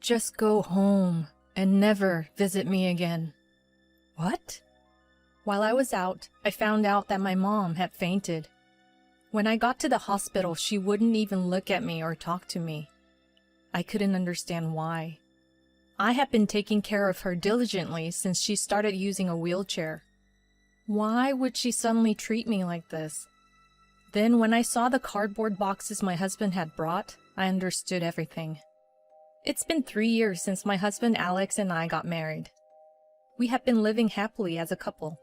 Just go home and never visit me again. What? While I was out, I found out that my mom had fainted. When I got to the hospital, she wouldn't even look at me or talk to me. I couldn't understand why. I had been taking care of her diligently since she started using a wheelchair. Why would she suddenly treat me like this? Then when I saw the cardboard boxes my husband had brought, I understood everything. It's been 3 years since my husband Alex and I got married. We had been living happily as a couple.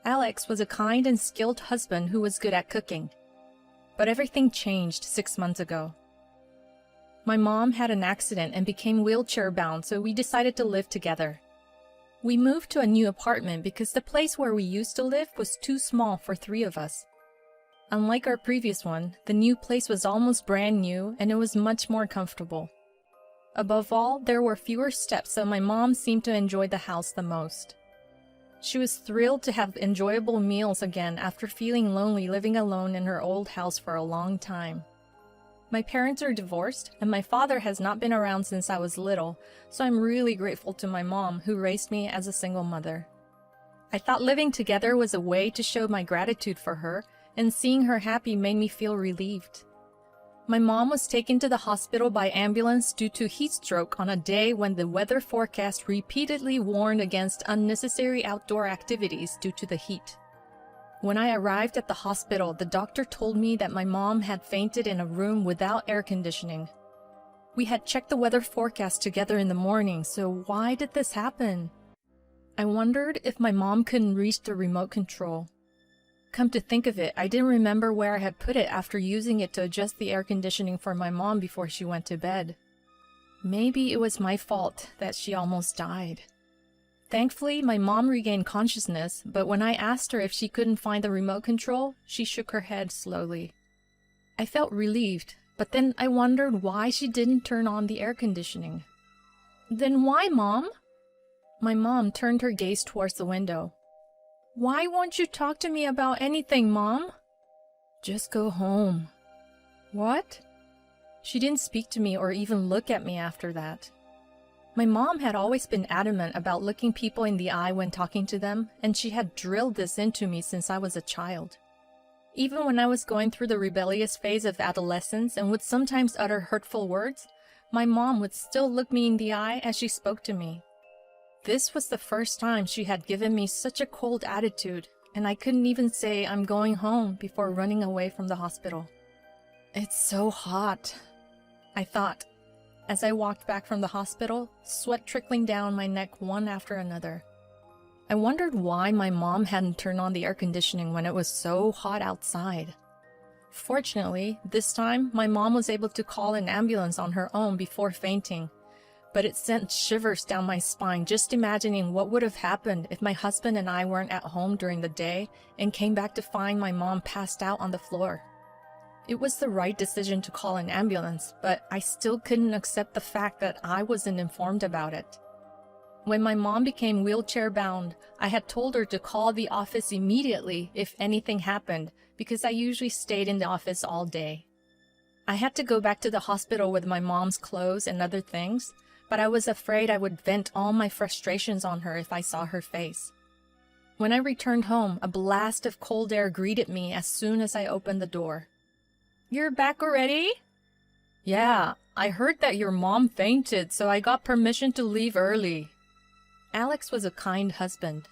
Alex was a kind and skilled husband who was good at cooking. But everything changed 6 months ago. My mom had an accident and became wheelchair-bound, so we decided to live together. We moved to a new apartment because the place where we used to live was too small for 3 of us. Unlike our previous one, the new place was almost brand new and it was much more comfortable. Above all, there were fewer steps, so my mom seemed to enjoy the house the most. She was thrilled to have enjoyable meals again after feeling lonely living alone in her old house for a long time. My parents are divorced, and my father has not been around since I was little, so I'm really grateful to my mom who raised me as a single mother. I thought living together was a way to show my gratitude for her, and seeing her happy made me feel relieved. My mom was taken to the hospital by ambulance due to heat stroke on a day when the weather forecast repeatedly warned against unnecessary outdoor activities due to the heat. When I arrived at the hospital, the doctor told me that my mom had fainted in a room without air conditioning. We had checked the weather forecast together in the morning, so why did this happen? I wondered if my mom couldn't reach the remote control. Come to think of it, I didn't remember where I had put it after using it to adjust the air conditioning for my mom before she went to bed. Maybe it was my fault that she almost died. Thankfully, my mom regained consciousness, but when I asked her if she couldn't find the remote control, she shook her head slowly. I felt relieved, but then I wondered why she didn't turn on the air conditioning. Then why, Mom? My mom turned her gaze towards the window. Why won't you talk to me about anything, Mom? Just go home. What? She didn't speak to me or even look at me after that. My mom had always been adamant about looking people in the eye when talking to them, and she had drilled this into me since I was a child. Even when I was going through the rebellious phase of adolescence and would sometimes utter hurtful words, my mom would still look me in the eye as she spoke to me. This was the first time she had given me such a cold attitude, and I couldn't even say I'm going home before running away from the hospital. It's so hot, I thought, as I walked back from the hospital, sweat trickling down my neck one after another. I wondered why my mom hadn't turned on the air conditioning when it was so hot outside. Fortunately, this time my mom was able to call an ambulance on her own before fainting. But it sent shivers down my spine just imagining what would have happened if my husband and I weren't at home during the day and came back to find my mom passed out on the floor. It was the right decision to call an ambulance, but I still couldn't accept the fact that I wasn't informed about it. When my mom became wheelchair-bound, I had told her to call the office immediately if anything happened because I usually stayed in the office all day. I had to go back to the hospital with my mom's clothes and other things, but I was afraid I would vent all my frustrations on her if I saw her face. When I returned home, a blast of cold air greeted me as soon as I opened the door. You're back already? Yeah, I heard that your mom fainted, so I got permission to leave early. Alex was a kind husband.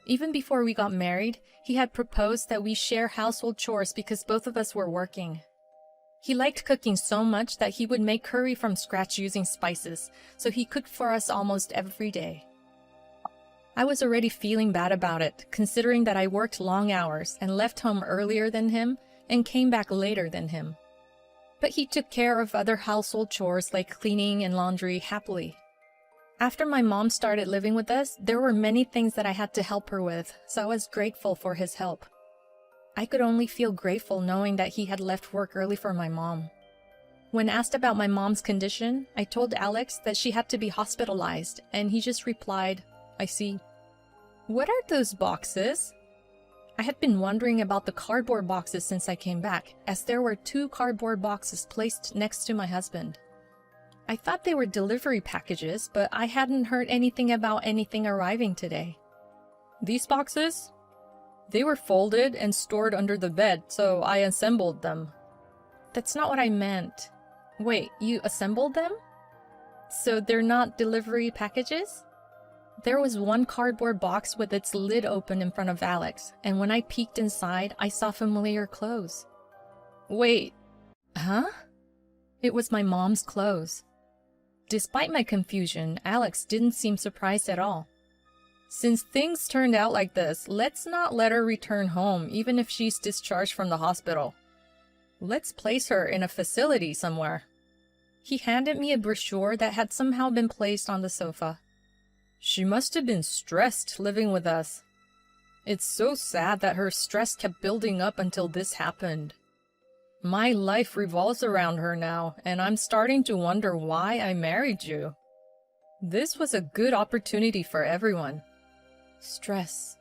Even before we got married, he had proposed that we share household chores because both of us were working. He liked cooking so much that he would make curry from scratch using spices, so he cooked for us almost every day. I was already feeling bad about it, considering that I worked long hours and left home earlier than him and came back later than him. But he took care of other household chores like cleaning and laundry happily. After my mom started living with us, there were many things that I had to help her with, so I was grateful for his help. I could only feel grateful knowing that he had left work early for my mom. When asked about my mom's condition, I told Alex that she had to be hospitalized, and he just replied, I see. What are those boxes? I had been wondering about the cardboard boxes since I came back, as there were 2 cardboard boxes placed next to my husband. I thought they were delivery packages, but I hadn't heard anything about anything arriving today. These boxes? They were folded and stored under the bed, so I assembled them. That's not what I meant. Wait, you assembled them? So they're not delivery packages? There was one cardboard box with its lid open in front of Alex, and when I peeked inside, I saw familiar clothes. Wait, huh? It was my mom's clothes. Despite my confusion, Alex didn't seem surprised at all. Since things turned out like this, let's not let her return home, even if she's discharged from the hospital. Let's place her in a facility somewhere. He handed me a brochure that had somehow been placed on the sofa. She must have been stressed living with us. It's so sad that her stress kept building up until this happened. My life revolves around her now, and I'm starting to wonder why I married you. This was a good opportunity for everyone. Stress.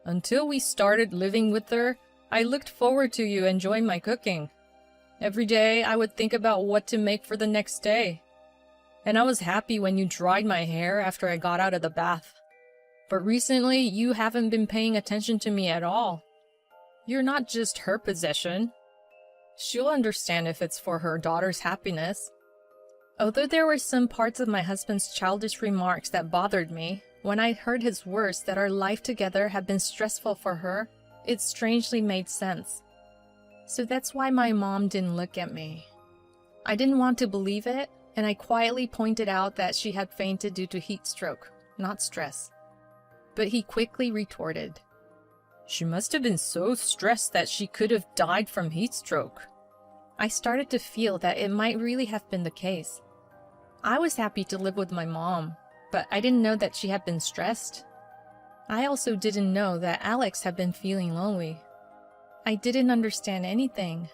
Until we started living with her, I looked forward to you enjoying my cooking. Every day, I would think about what to make for the next day. And I was happy when you dried my hair after I got out of the bath. But recently, you haven't been paying attention to me at all. You're not just her possession. She'll understand if it's for her daughter's happiness. Although there were some parts of my husband's childish remarks that bothered me, when I heard his words that our life together had been stressful for her, it strangely made sense. So that's why my mom didn't look at me. I didn't want to believe it, and I quietly pointed out that she had fainted due to heat stroke, not stress. But he quickly retorted, "She must have been so stressed that she could have died from heat stroke." I started to feel that it might really have been the case. I was happy to live with my mom, but I didn't know that she had been stressed. I also didn't know that Alex had been feeling lonely. I didn't understand anything.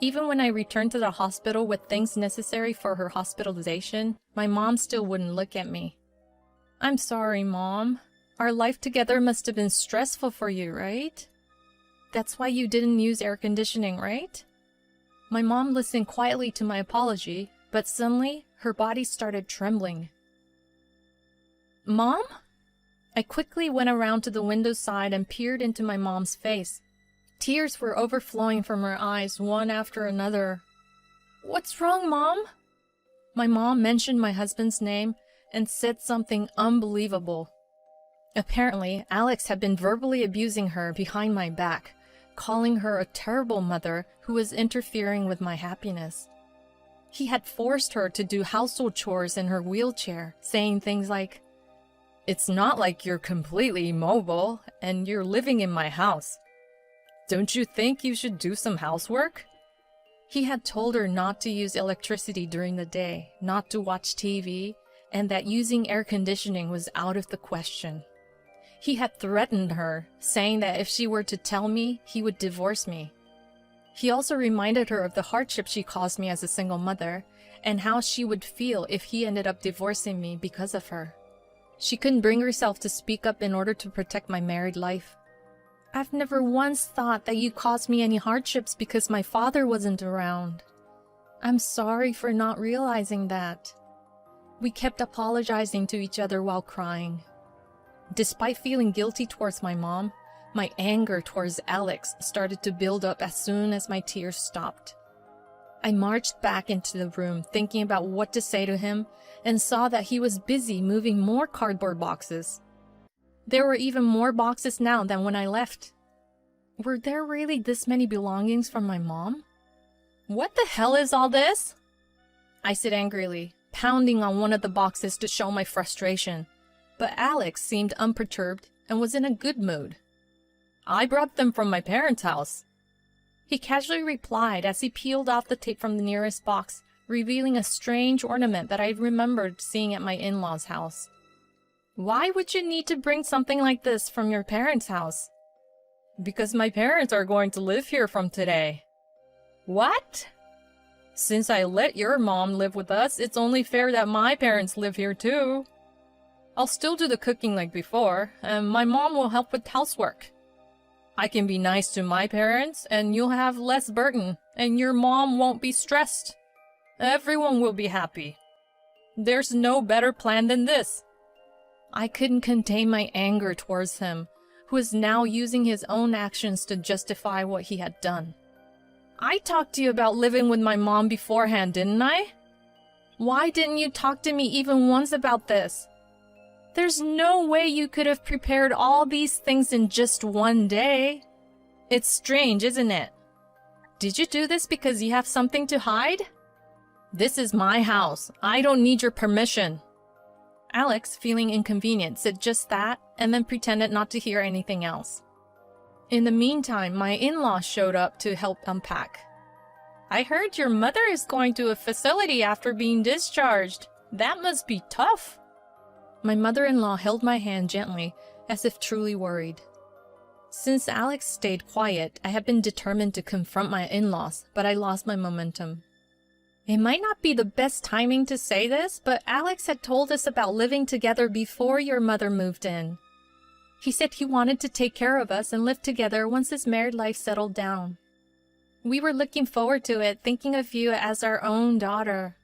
Even when I returned to the hospital with things necessary for her hospitalization, my mom still wouldn't look at me. "I'm sorry, Mom. Our life together must have been stressful for you, right? That's why you didn't use air conditioning, right?" My mom listened quietly to my apology, but suddenly her body started trembling. "Mom?" I quickly went around to the window side and peered into my mom's face. Tears were overflowing from her eyes, one after another. "What's wrong, Mom?" My mom mentioned my husband's name and said something unbelievable. Apparently, Alex had been verbally abusing her behind my back, calling her a terrible mother who was interfering with my happiness. He had forced her to do household chores in her wheelchair, saying things like, "It's not like you're completely immobile, and you're living in my house. Don't you think you should do some housework?" He had told her not to use electricity during the day, not to watch TV, and that using air conditioning was out of the question. He had threatened her, saying that if she were to tell me, he would divorce me. He also reminded her of the hardship she caused me as a single mother, and how she would feel if he ended up divorcing me because of her. She couldn't bring herself to speak up in order to protect my married life. "I've never once thought that you caused me any hardships because my father wasn't around. I'm sorry for not realizing that." We kept apologizing to each other while crying. Despite feeling guilty towards my mom, my anger towards Alex started to build up as soon as my tears stopped. I marched back into the room thinking about what to say to him and saw that he was busy moving more cardboard boxes. There were even more boxes now than when I left. Were there really this many belongings from my mom? "What the hell is all this?" I said angrily, pounding on one of the boxes to show my frustration. But Alex seemed unperturbed and was in a good mood. "I brought them from my parents' house," he casually replied as he peeled off the tape from the nearest box, revealing a strange ornament that I remembered seeing at my in-laws' house. "Why would you need to bring something like this from your parents' house?" "Because my parents are going to live here from today." "What?" "Since I let your mom live with us, it's only fair that my parents live here too. I'll still do the cooking like before, and my mom will help with housework. I can be nice to my parents, and you'll have less burden, and your mom won't be stressed." Everyone will be happy. There's no better plan than this. I couldn't contain my anger towards him, who is now using his own actions to justify what he had done. I talked to you about living with my mom beforehand, didn't I? Why didn't you talk to me even once about this? There's no way you could have prepared all these things in just one day. It's strange, isn't it? Did you do this because you have something to hide? This is my house. I don't need your permission. Alex, feeling inconvenient, said just that and then pretended not to hear anything else. In the meantime, my in-laws showed up to help unpack. I heard your mother is going to a facility after being discharged. That must be tough. My mother-in-law held my hand gently, as if truly worried. Since Alex stayed quiet, I had been determined to confront my in-laws, but I lost my momentum. It might not be the best timing to say this, but Alex had told us about living together before your mother moved in. He said he wanted to take care of us and live together once his married life settled down. We were looking forward to it, thinking of you as our own daughter.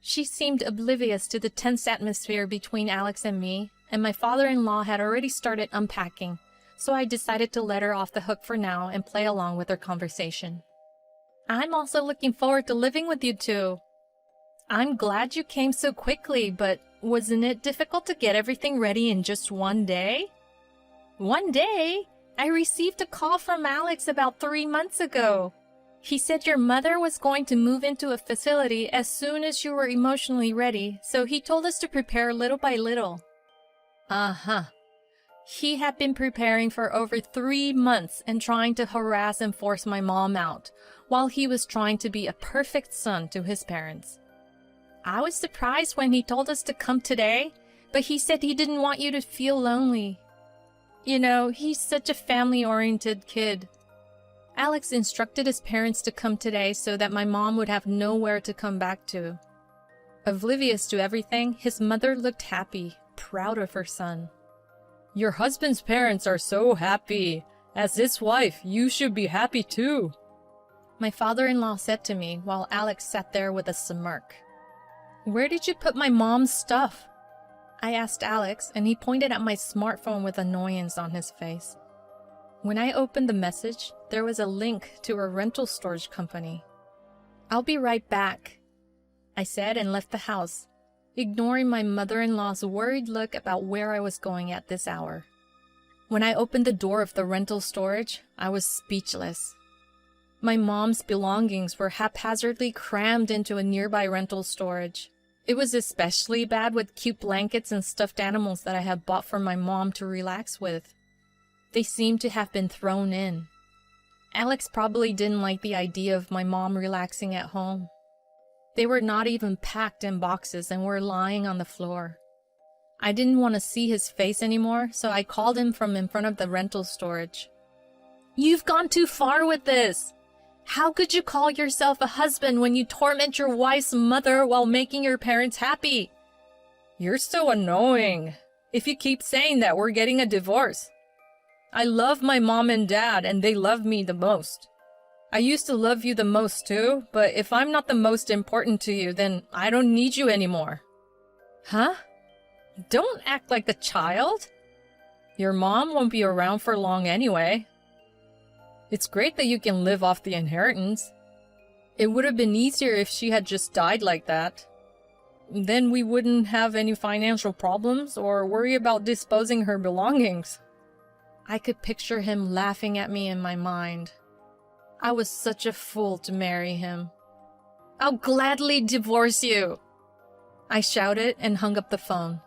She seemed oblivious to the tense atmosphere between Alex and me, and my father-in-law had already started unpacking, so I decided to let her off the hook for now and play along with her conversation. I'm also looking forward to living with you two. I'm glad you came so quickly, but wasn't it difficult to get everything ready in just one day? One day? I received a call from Alex about 3 months ago. He said your mother was going to move into a facility as soon as you were emotionally ready, so he told us to prepare little by little. Uh-huh. He had been preparing for over 3 months and trying to harass and force my mom out, while he was trying to be a perfect son to his parents. I was surprised when he told us to come today, but he said he didn't want you to feel lonely. You know, he's such a family-oriented kid. Alex instructed his parents to come today so that my mom would have nowhere to come back to. Oblivious to everything, his mother looked happy, proud of her son. Your husband's parents are so happy. As his wife, you should be happy too. My father-in-law said to me while Alex sat there with a smirk. Where did you put my mom's stuff? I asked Alex, and he pointed at my smartphone with annoyance on his face. When I opened the message, there was a link to a rental storage company. I'll be right back, I said and left the house, ignoring my mother-in-law's worried look about where I was going at this hour. When I opened the door of the rental storage, I was speechless. My mom's belongings were haphazardly crammed into a nearby rental storage. It was especially bad with cute blankets and stuffed animals that I had bought for my mom to relax with. They seemed to have been thrown in. Alex probably didn't like the idea of my mom relaxing at home. They were not even packed in boxes and were lying on the floor. I didn't want to see his face anymore, so I called him from in front of the rental storage. You've gone too far with this! How could you call yourself a husband when you torment your wife's mother while making your parents happy? You're so annoying. If you keep saying that, we're getting a divorce. I love my mom and dad, and they love me the most. I used to love you the most too, but if I'm not the most important to you, then I don't need you anymore. Huh? Don't act like a child. Your mom won't be around for long anyway. It's great that you can live off the inheritance. It would have been easier if she had just died like that. Then we wouldn't have any financial problems or worry about disposing her belongings. I could picture him laughing at me in my mind. I was such a fool to marry him. I'll gladly divorce you! I shouted and hung up the phone.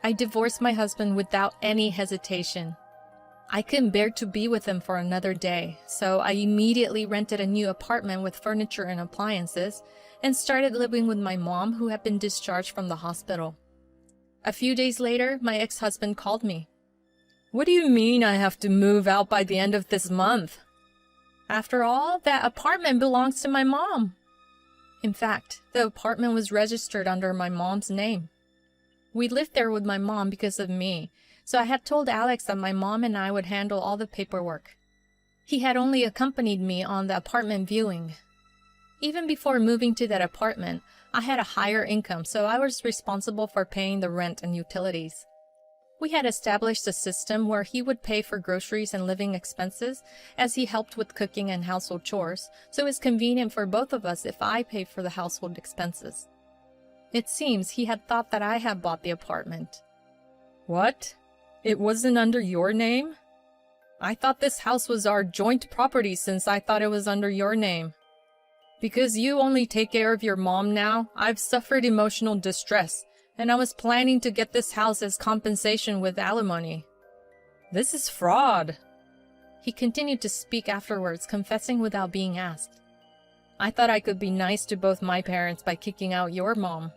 I divorced my husband without any hesitation. I couldn't bear to be with him for another day, so I immediately rented a new apartment with furniture and appliances and started living with my mom, who had been discharged from the hospital. A few days later, my ex-husband called me. What do you mean I have to move out by the end of this month? After all, that apartment belongs to my mom. In fact, the apartment was registered under my mom's name. We lived there with my mom because of me, so I had told Alex that my mom and I would handle all the paperwork. He had only accompanied me on the apartment viewing. Even before moving to that apartment, I had a higher income, so I was responsible for paying the rent and utilities. We had established a system where he would pay for groceries and living expenses, as he helped with cooking and household chores, so it's convenient for both of us if I pay for the household expenses. It seems he had thought that I had bought the apartment. What? It wasn't under your name? I thought this house was our joint property since I thought it was under your name. Because you only take care of your mom now, I've suffered emotional distress, and I was planning to get this house as compensation with alimony. This is fraud. He continued to speak afterwards, confessing without being asked. I thought I could be nice to both my parents by kicking out your mom.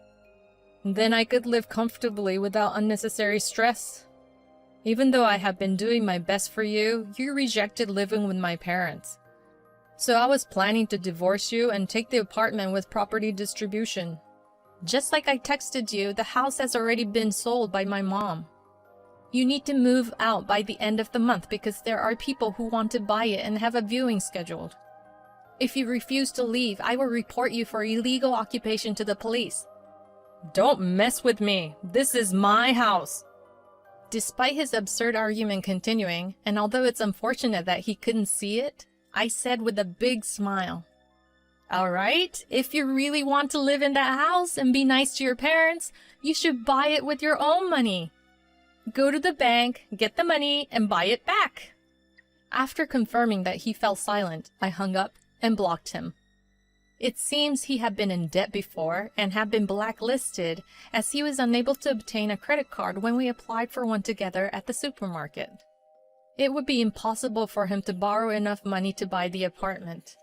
Then I could live comfortably without unnecessary stress. Even though I have been doing my best for you, you rejected living with my parents. So I was planning to divorce you and take the apartment with property distribution. Just like I texted you, the house has already been sold by my mom. You need to move out by the end of the month because there are people who want to buy it and have a viewing scheduled. If you refuse to leave, I will report you for illegal occupation to the police. Don't mess with me. This is my house. Despite his absurd argument continuing, and although it's unfortunate that he couldn't see it, I said with a big smile, all right, if you really want to live in that house and be nice to your parents, you should buy it with your own money. Go to the bank, get the money, and buy it back. After confirming that he fell silent, I hung up and blocked him. It seems he had been in debt before and had been blacklisted as he was unable to obtain a credit card when we applied for one together at the supermarket. It would be impossible for him to borrow enough money to buy the apartment.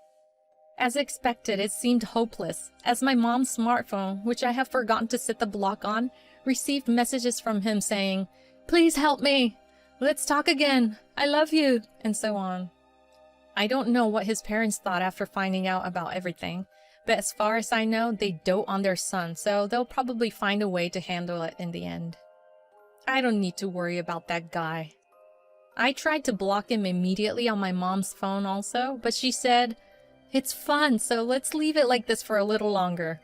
As expected, it seemed hopeless, as my mom's smartphone, which I have forgotten to set the block on, received messages from him saying, "Please help me. Let's talk again. I love you," and so on. I don't know what his parents thought after finding out about everything, but as far as I know, they dote on their son, so they'll probably find a way to handle it in the end. I don't need to worry about that guy. I tried to block him immediately on my mom's phone also, but she said, "It's fun, so let's leave it like this for a little longer."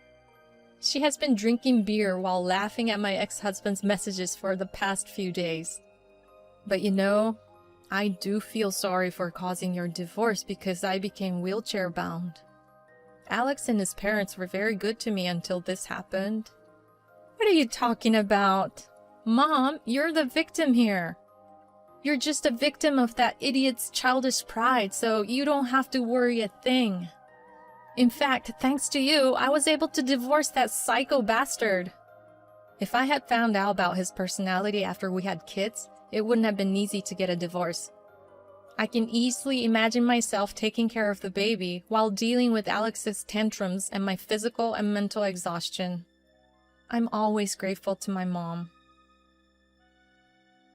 She has been drinking beer while laughing at my ex-husband's messages for the past few days. But you know, I do feel sorry for causing your divorce because I became wheelchair-bound. Alex and his parents were very good to me until this happened. What are you talking about? Mom, you're the victim here. You're just a victim of that idiot's childish pride, so you don't have to worry a thing. In fact, thanks to you, I was able to divorce that psycho bastard. If I had found out about his personality after we had kids, it wouldn't have been easy to get a divorce. I can easily imagine myself taking care of the baby while dealing with Alex's tantrums and my physical and mental exhaustion. I'm always grateful to my mom.